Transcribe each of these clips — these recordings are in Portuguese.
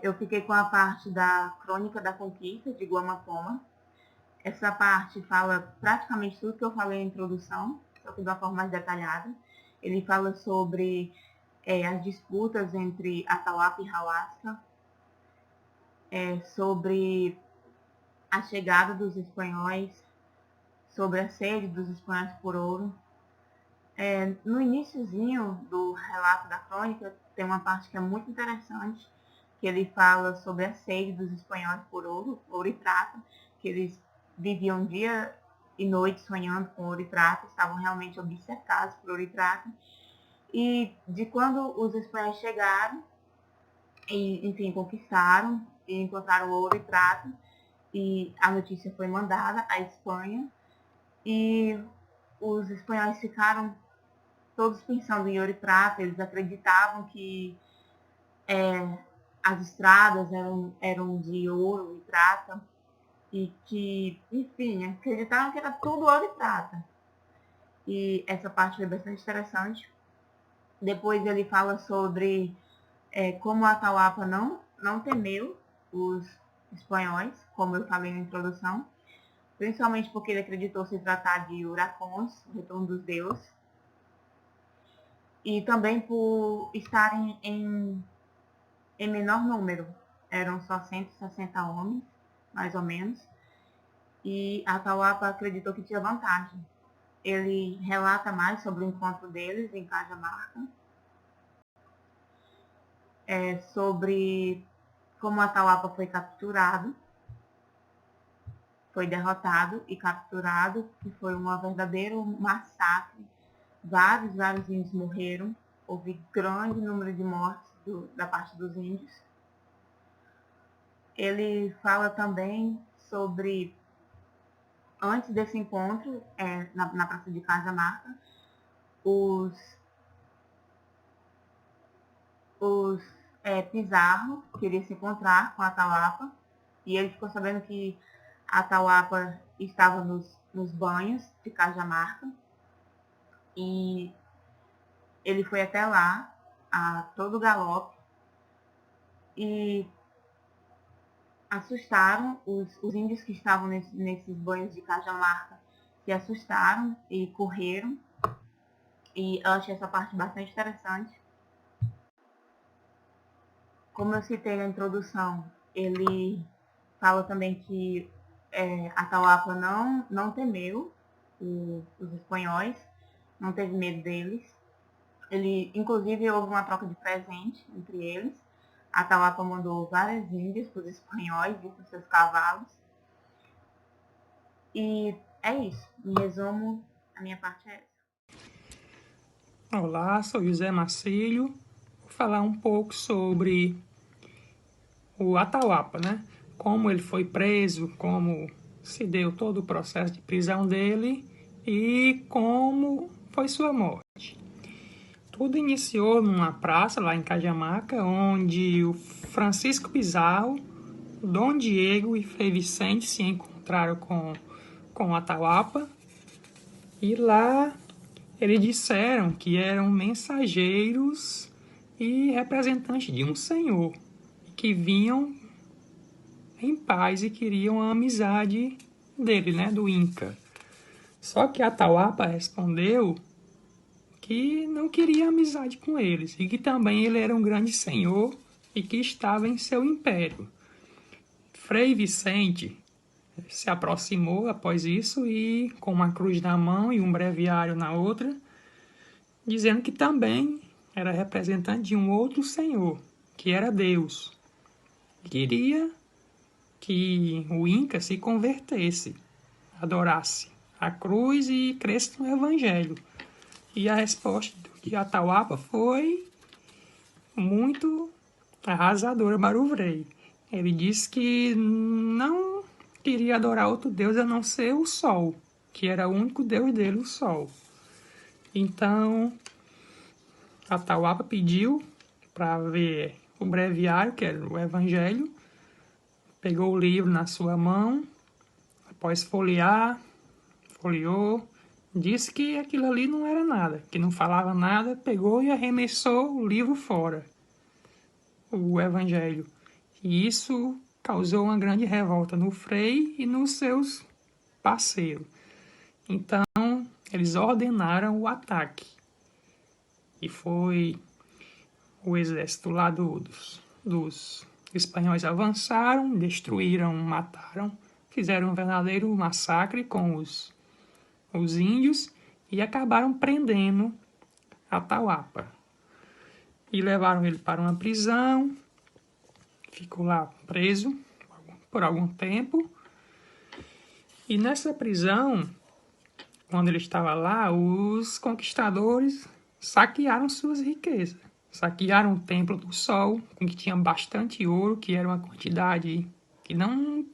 Eu fiquei com a parte da Crônica da Conquista, de Guamacoma. Essa parte fala praticamente tudo que eu falei na introdução, só que de uma forma mais detalhada. Ele fala sobre as disputas entre Atahualpa e Huasca, sobre a chegada dos espanhóis, sobre a sede dos espanhóis por ouro. No iniciozinho do relato da crônica, tem uma parte que é muito interessante, que ele fala sobre a sede dos espanhóis por ouro e prata, que eles viviam dia e noite sonhando com ouro e prata, estavam realmente obcecados por ouro e prata, e de quando os espanhóis chegaram, e, enfim, conquistaram e encontraram ouro e prata, e a notícia foi mandada à Espanha, e os espanhóis ficaram todos pensando em ouro e prata. Eles acreditavam que as estradas eram de ouro e prata, e que, enfim, acreditavam que era tudo ouro e prata. E essa parte foi bastante interessante. Depois ele fala sobre como a Atahualpa não temeu os espanhóis, como eu falei na introdução, principalmente porque ele acreditou se tratar de Huracões, o retorno dos deuses, e também por estarem em menor número. Eram só 160 homens, mais ou menos, e a Atahualpa acreditou que tinha vantagem. Ele relata mais sobre o encontro deles em Cajamarca, sobre como a Atahualpa foi capturado, foi derrotado e capturado, que foi um verdadeiro massacre. Vários índios morreram, houve grande número de mortes da parte dos índios. Ele fala também sobre, antes desse encontro, na Praça de Cajamarca, os Pizarro queria se encontrar com a Atahualpa, e ele ficou sabendo que a Atahualpa estava nos banhos de Cajamarca, e ele foi até lá, a todo galope, e assustaram os índios que estavam nesses banhos de Cajamarca, se assustaram e correram, e eu achei essa parte bastante interessante. Como eu citei na introdução, ele fala também que Atahualpa não temeu os espanhóis, não teve medo deles. Inclusive, houve uma troca de presente entre eles. Atahualpa mandou várias índias para os espanhóis e para os seus cavalos. E é isso. Em resumo, a minha parte é essa. Olá, sou José Marcílio. Vou falar um pouco sobre o Atahualpa, né? Como ele foi preso, como se deu todo o processo de prisão dele e como foi sua morte. Tudo iniciou numa praça lá em Cajamarca, onde o Francisco Pizarro, o Dom Diego e Frei Vicente se encontraram com o Atahualpa, e lá eles disseram que eram mensageiros e representantes de um senhor, que vinham em paz e queriam a amizade dele, né, do Inca. Só que Atahualpa respondeu que não queria amizade com eles, e que também ele era um grande senhor e que estava em seu império. Frei Vicente se aproximou após isso, e com uma cruz na mão e um breviário na outra, dizendo que também era representante de um outro senhor, que era Deus. Queria que o Inca se convertesse, adorasse a cruz e cresce no Evangelho. E a resposta de Atahualpa foi muito arrasadora para o Frei. Ele disse que não queria adorar outro Deus a não ser o Sol, que era o único Deus dele, o Sol. Então, Atahualpa pediu para ver o breviário, que era o Evangelho, pegou o livro na sua mão, após folheou, disse que aquilo ali não era nada, que não falava nada, pegou e arremessou o livro fora, o Evangelho, E isso causou uma grande revolta no Frei e nos seus parceiros. Então, eles ordenaram o ataque. E foi o exército lá dos espanhóis avançaram, destruíram, mataram, fizeram um verdadeiro massacre com os índios e acabaram prendendo Atahualpa. E levaram ele para uma prisão, ficou lá preso por algum tempo. E nessa prisão, quando ele estava lá, os conquistadores saquearam suas riquezas. Saquearam o Templo do Sol, que tinha bastante ouro, que era uma quantidade que não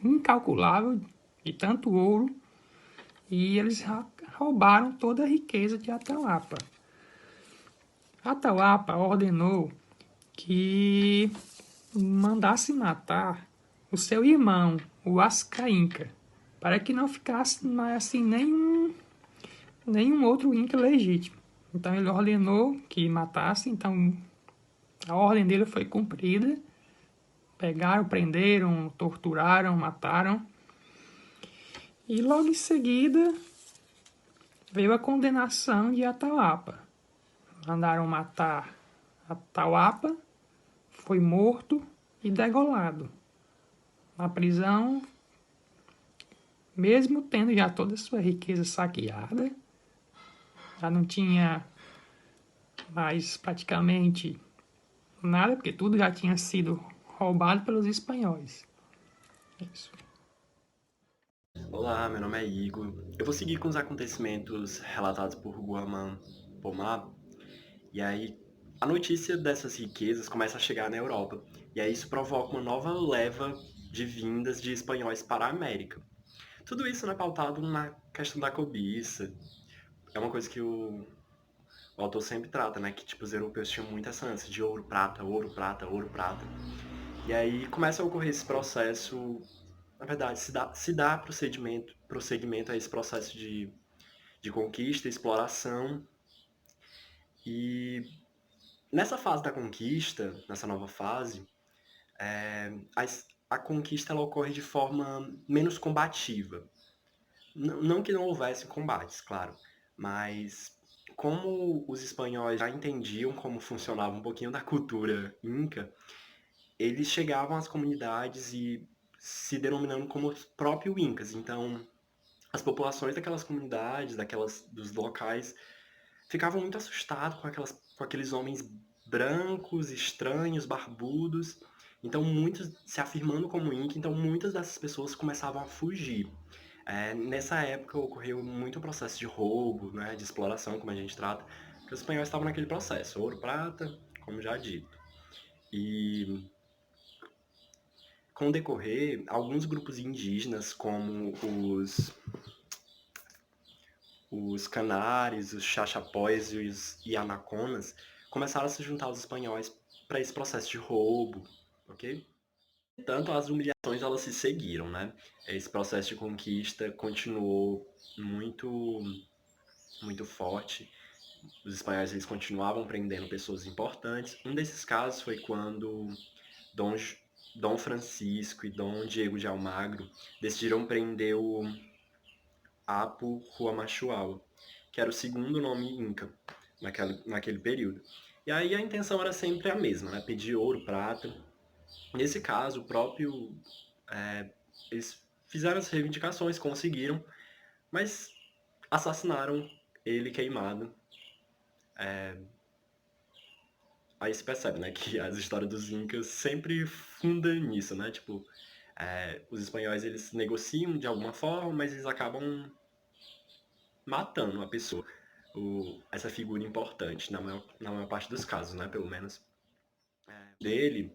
incalculável de tanto ouro. E eles roubaram toda a riqueza de Atahualpa. Atahualpa ordenou que mandasse matar o seu irmão, o Asca Inca, para que não ficasse mais assim nenhum outro Inca legítimo. Então ele ordenou que matasse, então a ordem dele foi cumprida. Pegaram, prenderam, torturaram, mataram. E logo em seguida veio a condenação de Atahualpa. Mandaram matar Atahualpa, foi morto e degolado. Na prisão, mesmo tendo já toda a sua riqueza saqueada, já não tinha mais praticamente nada, porque tudo já tinha sido roubado pelos espanhóis. É isso. Olá, meu nome é Igor. Eu vou seguir com os acontecimentos relatados por Guamán Pomar. E aí, a notícia dessas riquezas começa a chegar na Europa. E aí isso provoca uma nova leva de vindas de espanhóis para a América. Tudo isso, né, pautado na questão da cobiça. É uma coisa que o autor sempre trata, né? Que tipo, os europeus tinham muita essa ânsia de ouro, prata, ouro, prata, ouro, prata. E aí começa a ocorrer esse processo. Na verdade, se dá prosseguimento a esse processo de conquista, exploração. E nessa fase da conquista, nessa nova fase, a conquista ela ocorre de forma menos combativa. Não que não houvesse combates, claro, mas como os espanhóis já entendiam como funcionava um pouquinho da cultura inca, eles chegavam às comunidades e se denominando como os próprios incas. Então, as populações daquelas comunidades, dos locais, ficavam muito assustados com aqueles homens brancos, estranhos, barbudos. Então, muitos se afirmando como Inca, então muitas dessas pessoas começavam a fugir. Nessa época ocorreu muito processo de roubo, né, de exploração, como a gente trata, porque os espanhóis estavam naquele processo, ouro, prata, como já dito. E com o decorrer, alguns grupos indígenas, como os Canares, os Xaxapós e os Yanaconas começaram a se juntar aos espanhóis para esse processo de roubo, ok? Tanto as humilhações elas se seguiram, né? Esse processo de conquista continuou muito muito forte. Os espanhóis eles continuavam prendendo pessoas importantes. Um desses casos foi quando Dom, Dom Francisco e Dom Diego de Almagro decidiram prender o Apu Huamachuao, que era o segundo nome inca naquele período. E aí a intenção era sempre a mesma, né? Pedir ouro, prata. Nesse caso, eles fizeram as reivindicações, conseguiram, mas assassinaram ele queimado. Aí se percebe, né, que as histórias dos incas sempre fundam nisso, né? Tipo, os espanhóis eles negociam de alguma forma, mas eles acabam matando a pessoa. Essa figura importante, na maior parte dos casos, né, pelo menos. Dele,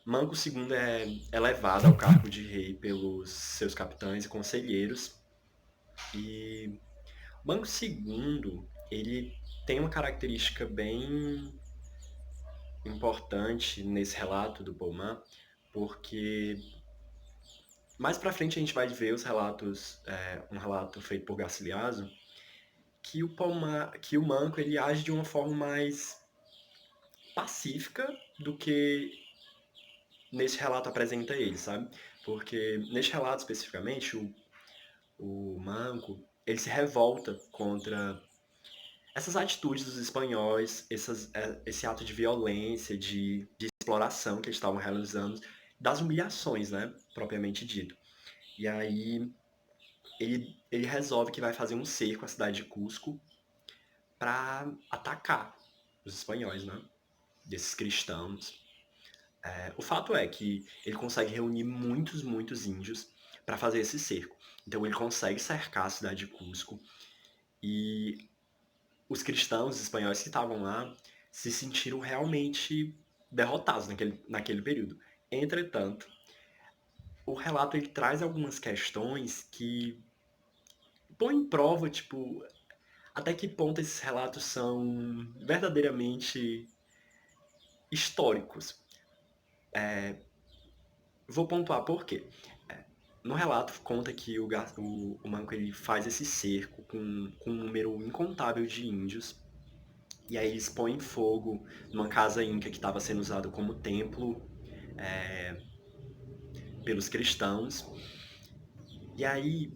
Manco II é elevado ao cargo de rei pelos seus capitães e conselheiros. E Manco II, ele tem uma característica bem importante nesse relato do Pomar, porque mais pra frente a gente vai ver os relatos, um relato feito por Garcilaso, que o Manco ele age de uma forma mais pacífica do que nesse relato apresenta ele, sabe? Porque neste relato especificamente, o Manco, ele se revolta contra essas atitudes dos espanhóis, esse ato de violência, de exploração que eles estavam realizando, das humilhações, né, propriamente dito. E aí ele resolve que vai fazer um cerco à cidade de Cusco para atacar os espanhóis, né, desses cristãos. O fato é que ele consegue reunir muitos índios para fazer esse cerco. Então ele consegue cercar a cidade de Cusco e os cristãos espanhóis que estavam lá se sentiram realmente derrotados naquele período. Entretanto, o relato ele traz algumas questões que põem em prova, tipo, até que ponto esses relatos são verdadeiramente históricos. Vou pontuar por quê. No relato conta que o Manco ele faz esse cerco com um número incontável de índios. E aí eles põem fogo numa casa inca que estava sendo usada como templo pelos cristãos. E aí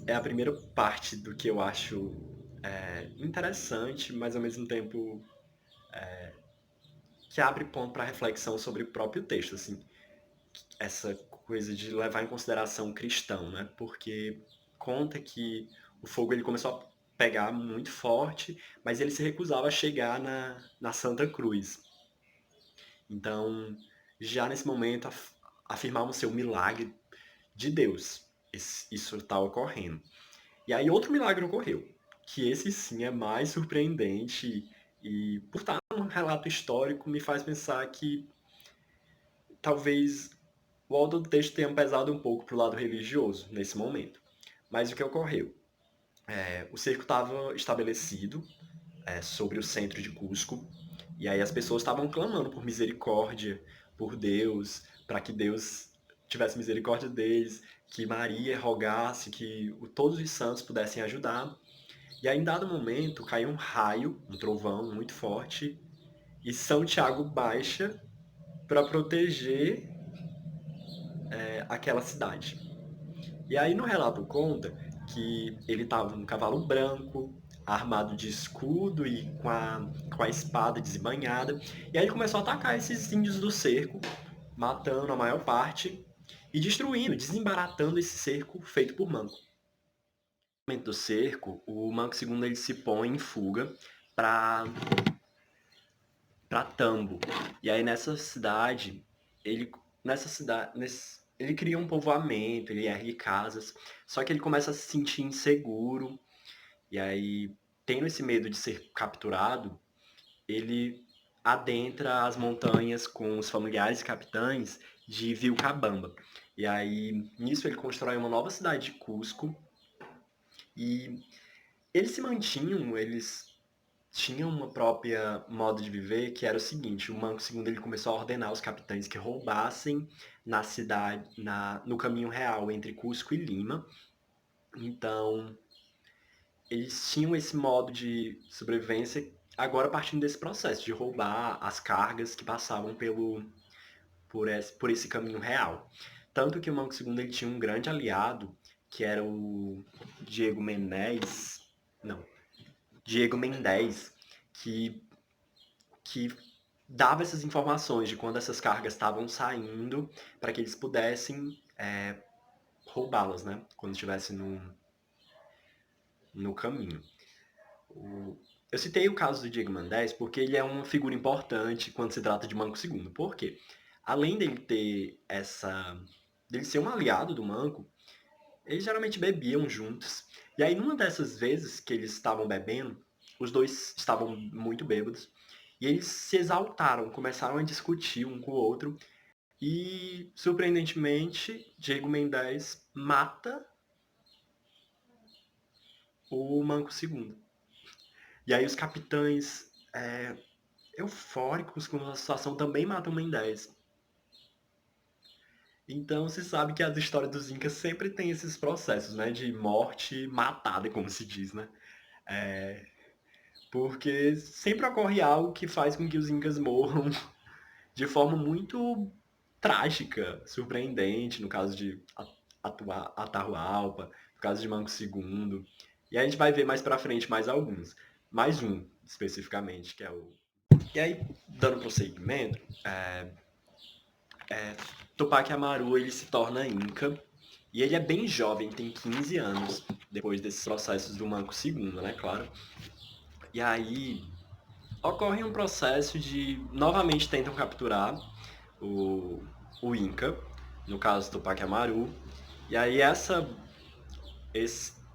é a primeira parte do que eu acho interessante, mas ao mesmo tempo que abre ponto para reflexão sobre o próprio texto, assim, essa coisa de levar em consideração o cristão, né? Porque conta que o fogo ele começou a pegar muito forte, mas ele se recusava a chegar na Santa Cruz. Então, já nesse momento, afirmavam ser o milagre de Deus. Isso está ocorrendo. E aí outro milagre ocorreu, que esse sim é mais surpreendente e por estar num relato histórico me faz pensar que talvez o autor do texto tenha pesado um pouco para o lado religioso nesse momento. Mas o que ocorreu? O cerco estava estabelecido sobre o centro de Cusco, e aí as pessoas estavam clamando por misericórdia, por Deus, para que Deus tivesse misericórdia deles, que Maria rogasse, que todos os santos pudessem ajudar. E aí, em dado momento, caiu um raio, um trovão muito forte, e São Tiago baixa para proteger aquela cidade. E aí no relato conta que ele estava num cavalo branco, armado de escudo e com a espada desembainhada. E aí ele começou a atacar esses índios do cerco, matando a maior parte e destruindo, desembaratando esse cerco feito por Manco. No momento do cerco, o Manco II ele se põe em fuga para Tambo. E aí nessa cidade, ele cria um povoamento, ele ergue casas, só que ele começa a se sentir inseguro, e aí, tendo esse medo de ser capturado, ele adentra as montanhas com os familiares e capitães de Vilcabamba. E aí, nisso ele constrói uma nova cidade de Cusco, e eles tinham uma própria modo de viver que era o seguinte: o Manco II ele começou a ordenar os capitães que roubassem na cidade, no caminho real entre Cusco e Lima. Então, eles tinham esse modo de sobrevivência agora partindo desse processo de roubar as cargas que passavam por esse caminho real. Tanto que o Manco II ele tinha um grande aliado, que era o Diego Mendes, não, Diego Mendes, que que dava essas informações de quando essas cargas estavam saindo para que eles pudessem roubá-las, né? Quando estivesse no caminho. Eu citei o caso do Diego Mendes porque ele é uma figura importante quando se trata de Manco II. Por quê? Além dele ter dele ser um aliado do Manco, eles geralmente bebiam juntos. E aí, numa dessas vezes que eles estavam bebendo, os dois estavam muito bêbados. E eles se exaltaram, começaram a discutir um com o outro. E, surpreendentemente, Diego Mendes mata o Manco II. E aí os capitães eufóricos com a situação também matam Mendes. Então se sabe que as histórias dos Incas sempre tem esses processos, né? De morte matada, como se diz, né? Porque sempre ocorre algo que faz com que os Incas morram de forma muito trágica, surpreendente, no caso de Atahualpa, no caso de Manco II. E aí a gente vai ver mais pra frente mais alguns. Mais um, especificamente, que é o... E aí, dando prosseguimento, Tupac Amaru, ele se torna Inca, e ele é bem jovem, tem 15 anos, depois desses processos do Manco II, né, claro. E aí, ocorre um processo de... Novamente tentam capturar o Inca, no caso do Tupac Amaru. E aí essa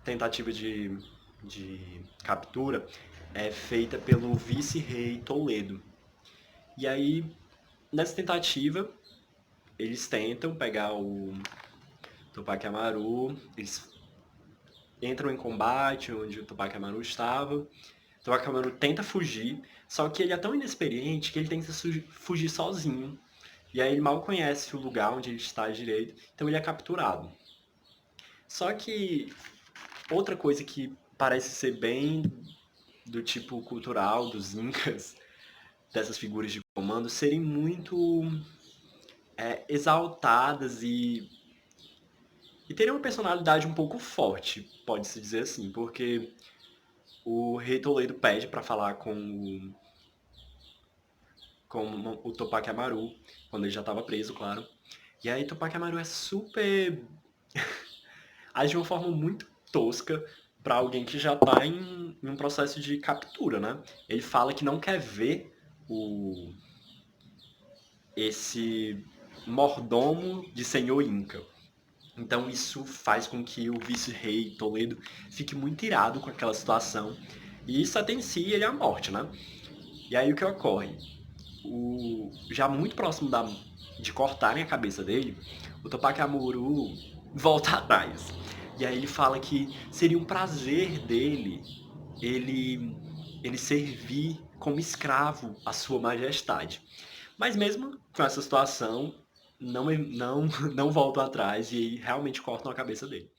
tentativa de captura é feita pelo vice-rei Toledo. E aí, nessa tentativa, eles tentam pegar o Tupac Amaru, eles entram em combate onde o Tupac Amaru estava. O Tupac Amaru tenta fugir, só que ele é tão inexperiente que ele tenta fugir sozinho. E aí ele mal conhece o lugar onde ele está direito, então ele é capturado. Só que outra coisa que parece ser bem do tipo cultural dos incas, dessas figuras de comando, serem muito exaltadas e terem uma personalidade um pouco forte, pode-se dizer assim, porque o rei Toledo pede para falar com o Tupac Amaru, quando ele já estava preso, claro. E aí Tupac Amaru é super... age de uma forma muito tosca para alguém que já está em um processo de captura, né? Ele fala que não quer ver esse mordomo de senhor Inca. Então isso faz com que o vice-rei Toledo fique muito irado com aquela situação. E isso até em si ele é a morte, né? E aí o que ocorre? Já muito próximo de cortarem a cabeça dele, o Tupac Amaru volta atrás. E aí ele fala que seria um prazer dele ele servir como escravo à sua majestade. Mas mesmo com essa situação, não voltam atrás e realmente cortam a cabeça dele.